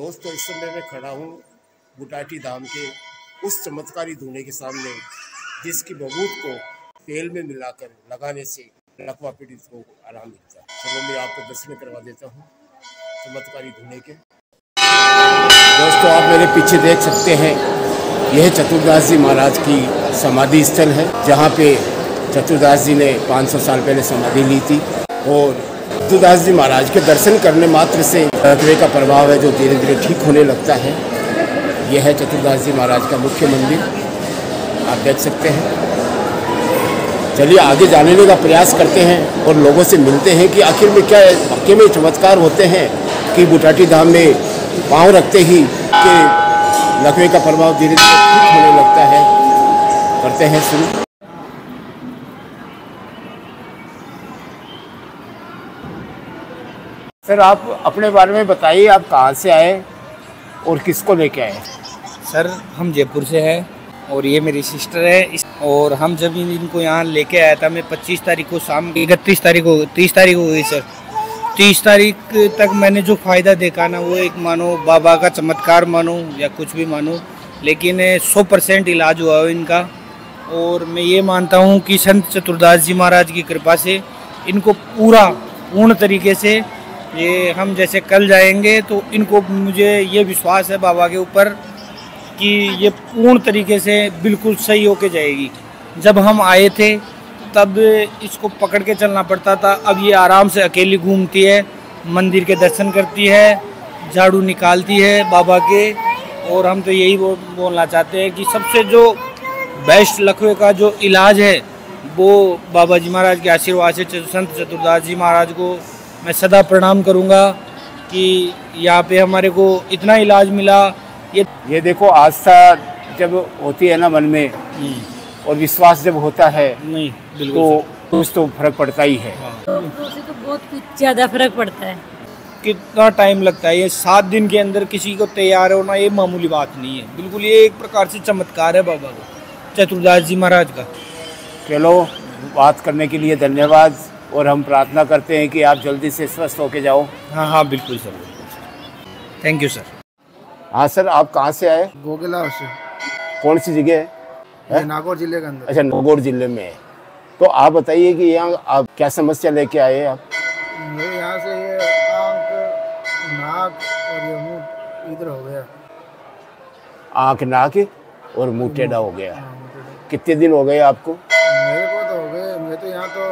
दोस्तों, इस समय मैं खड़ा हूँ बुटाटी धाम के उस चमत्कारी धूने के सामने जिसकी बबूत को तेल में मिलाकर लगाने से लकवा पीड़ित को आराम मिलता है। चलो मैं आपको दर्शन करवा देता हूँ चमत्कारी धूने के। दोस्तों, आप मेरे पीछे देख सकते हैं, यह चतुर्दास जी महाराज की समाधि स्थल है, जहाँ पे चतुर्दास जी ने 500 साल पहले समाधि ली थी। और चतुर्दास जी महाराज के दर्शन करने मात्र से लकवे का प्रभाव है जो धीरे धीरे ठीक होने लगता है। यह है चतुर्दास जी महाराज का मुख्य मंदिर, आप देख सकते हैं। चलिए आगे जानने का प्रयास करते हैं और लोगों से मिलते हैं कि आखिर में क्या वाकई में चमत्कार होते हैं कि बुटाटी धाम में पाँव रखते ही कि लकवे का प्रभाव धीरे धीरे ठीक होने लगता है। करते हैं शुरू। सर, आप अपने बारे में बताइए, आप कहाँ से आए और किसको लेके आए? सर, हम जयपुर से हैं और ये मेरी सिस्टर है। और हम जब इनको यहाँ लेके आया था, मैं 25 तारीख को शाम 30 तारीख हो गई सर। 30 तारीख तक मैंने जो फ़ायदा देखा ना, वो एक मानो बाबा का चमत्कार मानो या कुछ भी मानो, लेकिन 100% इलाज हुआ है इनका। और मैं ये मानता हूँ कि संत चतुर्दास जी महाराज की कृपा से इनको पूर्ण तरीके से, ये हम जैसे कल जाएंगे तो इनको, मुझे ये विश्वास है बाबा के ऊपर कि ये पूर्ण तरीके से बिल्कुल सही होके जाएगी। जब हम आए थे तब इसको पकड़ के चलना पड़ता था, अब ये आराम से अकेली घूमती है, मंदिर के दर्शन करती है, झाड़ू निकालती है बाबा के। और हम तो यही बोलना चाहते हैं कि सबसे जो बेस्ट लकवे का जो इलाज है वो बाबा जी महाराज के आशीर्वाद से, संत चतुर्दास जी महाराज को मैं सदा प्रणाम करूंगा कि यहाँ पे हमारे को इतना इलाज मिला। ये देखो, आस्था जब होती है ना मन में और विश्वास जब होता है नहीं तो कुछ तो फर्क पड़ता ही है। तो बहुत कुछ ज़्यादा फर्क पड़ता है। कितना टाइम लगता है? ये 7 दिन के अंदर किसी को तैयार होना ये मामूली बात नहीं है। बिल्कुल ये एक प्रकार से चमत्कार है बाबा को, चतुर्दास जी महाराज का। चलो, बात करने के लिए धन्यवाद और हम प्रार्थना करते हैं कि आप जल्दी से स्वस्थ होके जाओ। हाँ, बिल्कुल सर, थैंक यू सर। हाँ सर, आप कहाँ से आए? गोगला से। कौन सी जगह है? नागौर जिले के अंदर। अच्छा, नागौर जिले में है। तो आप बताइए कि यहाँ आप क्या समस्या लेके आए आप? मेरे यहाँ से ये आँख, नाक और ये मुँह इधर हो गया। आँख, नाक और मुँह टेढ़ा हो गया। कितने दिन हो गए आपको? मेरे को तो हो गए, मैं तो यहाँ तो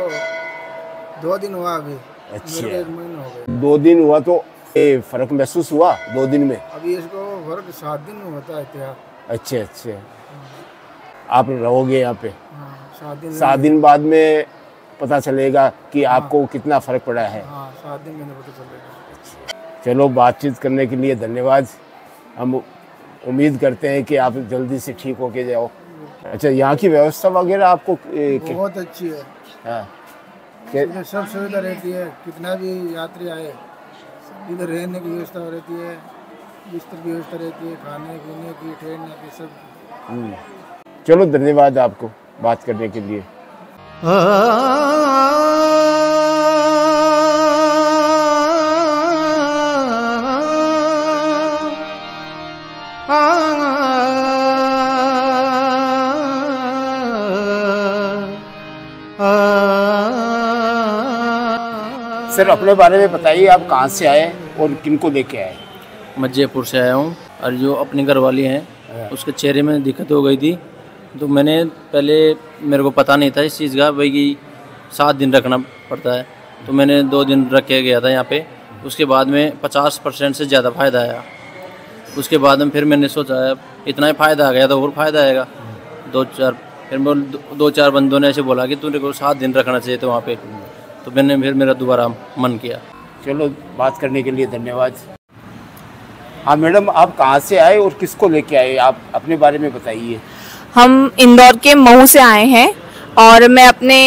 2 दिन हुआ अभी। अच्छा, 1 महीना हो गया। 2 दिन हुआ तो ये फर्क महसूस हुआ 2 दिन में? अभी इसको फर्क 7 दिन में होता है क्या? अच्छा, आप रहोगे यहाँ पे? 7 दिन बाद में पता चलेगा कि आपको कितना फर्क पड़ा है। 7 दिन में पता चलेगा। चलो, बातचीत करने के लिए धन्यवाद। हम उम्मीद करते हैं कि आप जल्दी से ठीक होके जाओ। अच्छा, यहाँ की व्यवस्था वगैरह आपको बहुत अच्छी है। हाँ, सब सुविधा रहती है। कितना भी यात्री आए, इधर रहने की व्यवस्था रहती है, बिस्तर की व्यवस्था रहती है, खाने पीने की, ठहरने की, सब। चलो, धन्यवाद आपको बात करने के लिए। सर, अपने बारे में बताइए, आप कहाँ से आए और किनको लेके आए? मैं जयपुर से आया हूँ और जो अपनी घरवाली हैं उसके चेहरे में दिक्कत हो गई थी, तो मैंने पहले, मेरे को पता नहीं था इस चीज़ का भाई कि 7 दिन रखना पड़ता है, तो मैंने 2 दिन रख के गया था यहाँ पे। उसके बाद में 50% से ज़्यादा फ़ायदा आया। उसके बाद में फिर मैंने सोचा इतना ही फ़ायदा आ गया तो और फ़ायदा आएगा। 2-4 बंदों ने ऐसे बोला कि तुमने को 7 दिन रखना चाहिए था वहाँ पे, तो मैंने फिर मेरा दोबारा मन किया। चलो, बात करने के लिए धन्यवाद। हाँ मैडम, आप कहाँ से आए और किसको लेके आए? आप अपने बारे में बताइए। हम इंदौर के महू से आए हैं और मैं अपने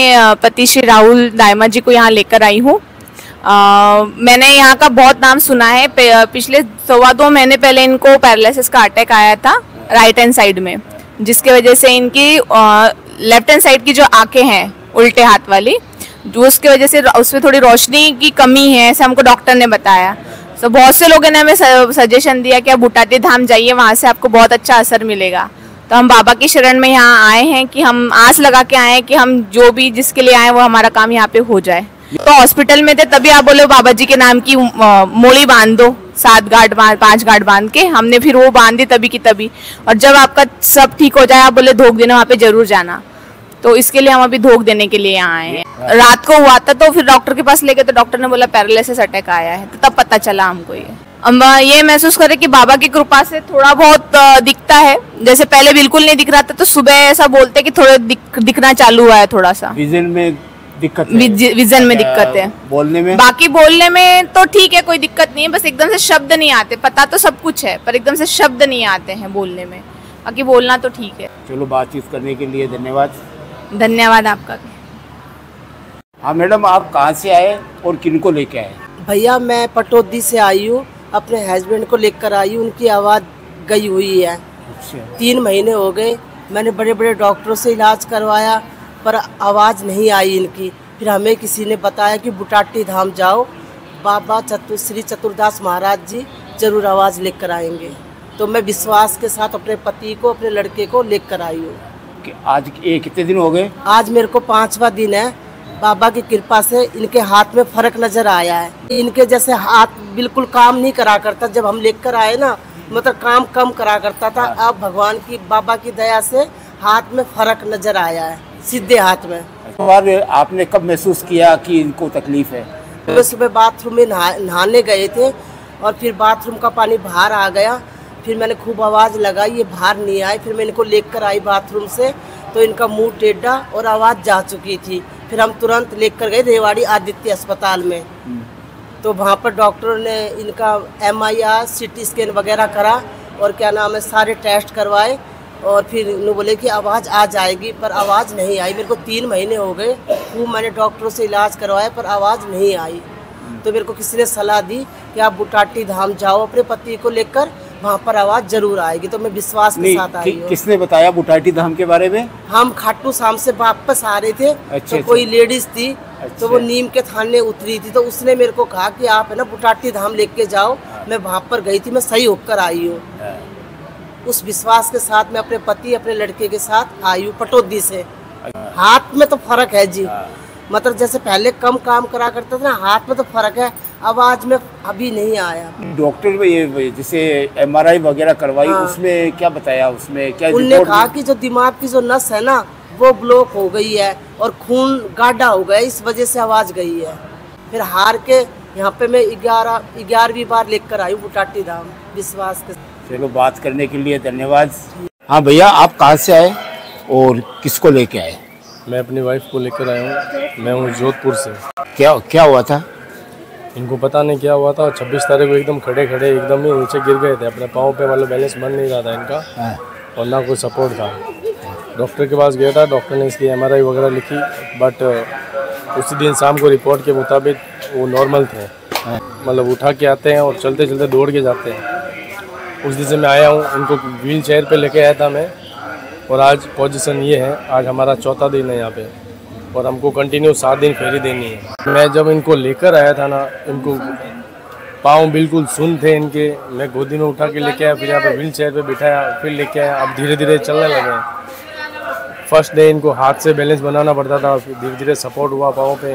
पति श्री राहुल दाइमा जी को यहाँ लेकर आई हूँ। मैंने यहाँ का बहुत नाम सुना है। पिछले 1.25 महीने पहले इनको पैरालिसिस का अटैक आया था राइट हैंड साइड में, जिसके वजह से इनकी लेफ्ट हैंड साइड की जो आंखें हैं उल्टे हाथ वाली, जो उसके वजह से उसमें थोड़ी रोशनी की कमी है, ऐसा हमको डॉक्टर ने बताया। तो बहुत से लोगों ने हमें सजेशन दिया कि आप बुटाटी धाम जाइए, वहाँ से आपको बहुत अच्छा असर मिलेगा। तो हम बाबा की शरण में यहाँ आए हैं कि हम आस लगा के आए हैं कि हम जो भी जिसके लिए आए वो हमारा काम यहाँ पे हो जाए। तो हॉस्पिटल में थे तभी आप बोले बाबा जी के नाम की मोड़ी बांध दो, 7 गांठ 5 गांठ बांध के, हमने फिर वो बांध दी तभी की तभी। और जब आपका सब ठीक हो जाए आप बोले धोख देना, वहाँ पे जरूर जाना। तो इसके लिए हम अभी धोख देने के लिए यहाँ आए हैं। रात को हुआ था तो फिर डॉक्टर के पास ले गए तो डॉक्टर ने बोला पैरालिसिस अटैक आया है, तो तब पता चला हमको ये महसूस करे कि बाबा की कृपा से थोड़ा बहुत दिखता है। जैसे पहले बिल्कुल नहीं दिख रहा था, तो सुबह ऐसा बोलते कि थोड़ा दिखना चालू हुआ है, थोड़ा सा विजन में दिक्कत है। विजन में दिक्कत है, बोलने में बाकी बोलने में तो ठीक है, कोई दिक्कत नहीं है, बस एकदम से शब्द नहीं आते। पता तो सब कुछ है पर एकदम से शब्द नहीं आते हैं बोलने में, बाकी बोलना तो ठीक है। चलो, बातचीत करने के लिए धन्यवाद। धन्यवाद आपका। हाँ मैडम, आप कहाँ से आए और किनको लेके आए? भैया मैं पटौदी से आई हूँ, अपने हस्बैंड को लेकर आई हूँ। उनकी आवाज़ गई हुई है। अच्छा। 3 महीने हो गए, मैंने बड़े बड़े डॉक्टरों से इलाज करवाया पर आवाज़ नहीं आई इनकी। फिर हमें किसी ने बताया कि बुटाटी धाम जाओ, बाबा श्री चतुरदास महाराज जी जरूर आवाज़ लेकर आएंगे। तो मैं विश्वास के साथ अपने पति को, अपने लड़के को लेकर आई हूँ। आज ये कितने दिन हो गए? आज मेरे को 5वां दिन है। बाबा की कृपा से इनके हाथ में फर्क नजर आया है। इनके जैसे हाथ बिल्कुल काम नहीं करा करता, जब हम लेकर आए ना, मतलब काम कम करा करता था। अब भगवान की, बाबा की दया से हाथ में फर्क नजर आया है, सीधे हाथ में। और आपने कब महसूस किया कि इनको तकलीफ है? सुबह सुबह बाथरूम में नहाने गए थे और फिर बाथरूम का पानी बाहर आ गया। फिर मैंने खूब आवाज़ लगाई, ये बाहर नहीं आए। फिर मैं इनको लेकर आई बाथरूम से, तो इनका मुंह टेढ़ा और आवाज़ जा चुकी थी। फिर हम तुरंत लेकर गए रेवाड़ी आदित्य अस्पताल में। तो वहाँ पर डॉक्टरों ने इनका MRI CT स्कैन वगैरह करा और क्या नाम है, सारे टेस्ट करवाए और फिर उन्होंने बोले कि आवाज़ आ जाएगी, पर आवाज़ नहीं आई। मेरे को 3 महीने हो गए, खूब मैंने डॉक्टरों से इलाज करवाया पर आवाज़ नहीं आई। तो मेरे को किसी ने सलाह दी कि आप बुटाटी धाम जाओ अपने पति को लेकर, वहाँ पर आवाज़ जरूर आएगी। तो मैं विश्वास के साथ आई हूँ। किसने बताया बुटाटी धाम के बारे में? हम खाटू शाम से वापस आ रहे थे। अच्छा, तो कोई लेडीज थी, तो वो नीम के थाने उतरी थी, तो उसने मेरे को कहा कि आप है ना बुटाटी धाम लेके जाओ। मैं वहाँ पर गई थी, मैं सही होकर आई हूँ। उस विश्वास के साथ मैं अपने पति, अपने लड़के के साथ आई हूँ पटौदी से। हाथ में तो फर्क है जी, मतलब जैसे पहले कम काम करा करता था ना, हाथ में तो फर्क है, आवाज में अभी नहीं आया। डॉक्टर में ये जैसे MRI वगैरह करवाई, उसमें क्या बताया? उसमें क्या उन्होंने कहा कि जो दिमाग की जो नस है ना वो ब्लॉक हो गई है और खून गाढ़ा हो गया, इस वजह से आवाज गई है। फिर हार के यहाँ पे मैं 11वीं बार लेकर आई हूँ बुटाटी धाम, विश्वास के। चलो, बात करने के लिए धन्यवाद। हाँ भैया, आप कहाँ से आए और किसको लेके आए? मैं अपनी वाइफ को लेकर आया हूँ। मैं हूँ जोधपुर से। क्या हुआ था? इनको पता नहीं क्या हुआ था। 26 तारीख को एकदम खड़े एकदम ही नीचे गिर गए थे अपने पाँव पे, मतलब बैलेंस बन नहीं रहा था इनका और ना कोई सपोर्ट था। डॉक्टर के पास गया था, डॉक्टर ने इसकी MRI वगैरह लिखी, बट उसी दिन शाम को रिपोर्ट के मुताबिक वो नॉर्मल थे। मतलब उठा के आते हैं और चलते चलते दौड़ के जाते हैं। उस दिन से मैं आया हूँ, इनको व्हील चेयर पर लेके आया था मैं, और आज पोजीशन ये है। आज हमारा 4था दिन है यहाँ पे और हमको कंटिन्यू 7 दिन फेरी देनी है। मैं जब इनको लेकर आया था ना, इनको पाँव बिल्कुल सुन्न थे इनके। मैं गोदी में उठा के लेके आया, फिर यहाँ पे व्हील चेयर पे बिठाया, फिर लेके आया। अब धीरे धीरे चलने लगे। फर्स्ट डे इनको हाथ से बैलेंस बनाना पड़ता था, फिर धीरे धीरे सपोर्ट हुआ पाँव पे।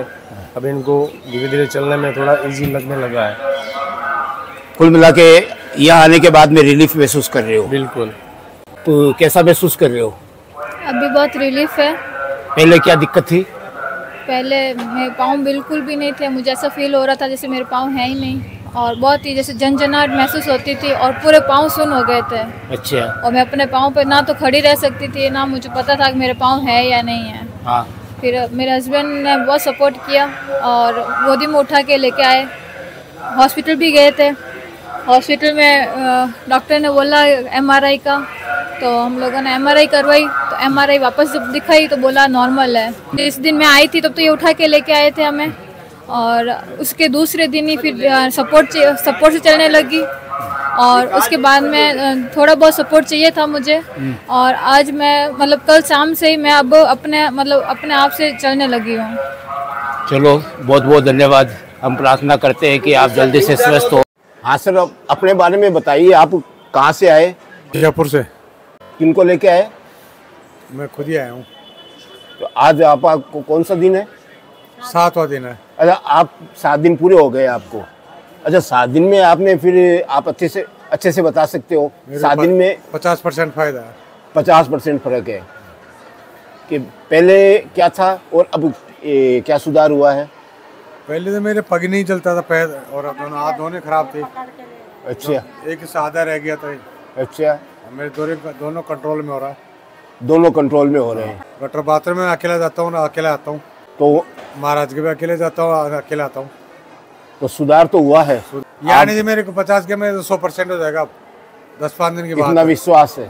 अब इनको धीरे धीरे चलने में थोड़ा ईजी लगने लगा है। कुल मिला के यहाँ आने के बाद में रिलीफ महसूस कर रहे हो? बिल्कुल। तो कैसा महसूस कर रहे हो? अभी बहुत रिलीफ है। पहले क्या दिक्कत थी? पहले मेरे पाँव बिल्कुल भी नहीं थे, मुझे ऐसा फील हो रहा था जैसे मेरे पाँव है ही नहीं, और बहुत ही जैसे झंझनाहट महसूस होती थी और पूरे पाँव सुन्न हो गए थे। अच्छा। और मैं अपने पाँव पे ना तो खड़ी रह सकती थी, ना मुझे पता था कि मेरे पाँव है या नहीं है। हाँ। फिर मेरे हस्बैंड ने बहुत सपोर्ट किया और गोदी में उठा के लेके आए। हॉस्पिटल भी गए थे। हॉस्पिटल में डॉक्टर ने बोला MRI का, तो हम लोगों ने MRI करवाई। तो MRI वापस जब दिखाई तो बोला नॉर्मल है। जिस दिन मैं आई थी तब तो ये उठा के लेके आए थे हमें, और उसके दूसरे दिन ही फिर सपोर्ट से चलने लगी। और उसके बाद में थोड़ा बहुत सपोर्ट चाहिए था मुझे, और आज मैं मतलब कल शाम से ही मैं अब अपने आप से चलने लगी हूँ। चलो, बहुत बहुत धन्यवाद। हम प्रार्थना करते हैं कि आप जल्दी से स्वस्थ हो। हाँ सर, अब अपने बारे में बताइए, आप कहाँ से आए? जयपुर से। किनको लेके आए? मैं खुद ही आया हूँ। तो आज आपको कौन सा दिन है? 7वां दिन है। अच्छा, आप 7 दिन पूरे हो गए आपको। अच्छा, 7 दिन में आपने फिर आप अच्छे से बता सकते हो 7 दिन में 50% फायदा है। 50% फर्क है कि पहले क्या था और अब क्या सुधार हुआ है? पहले तो मेरे पग नहीं चलता था, पैर और दोनों हाथ दोनों खराब थे। अच्छा, एक सादा रह गया था। अच्छा, मेरे दोनों कंट्रोल में हो रहा है। दोनों कंट्रोल में हो रहे हैं। गटर बाथरूम में अकेला जाता हूँ ना, अकेला आता हूँ। तो महाराज के भी अकेले जाता हूँ, अकेला आता हूँ। तो सुधार तो हुआ है। यानी कि मेरे को 50 के में 100% हो जाएगा 10-5 दिन के बाद। कितना विश्वास है?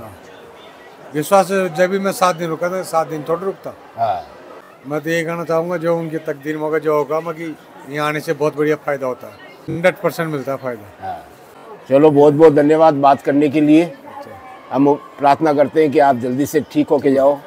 विश्वास जब भी मैं 7 दिन रुका था, 7 दिन थोड़ा रुकता। हाँ। मैं तो ये कहना चाहूँगा, जो उनकी तकदीर में होगा, जो होगा, मैं यहाँ आने से बहुत बढ़िया फायदा होता है। 100% मिलता है फायदा। हाँ। चलो, बहुत बहुत धन्यवाद बात करने के लिए। हम प्रार्थना करते हैं कि आप जल्दी से ठीक होके जाओ।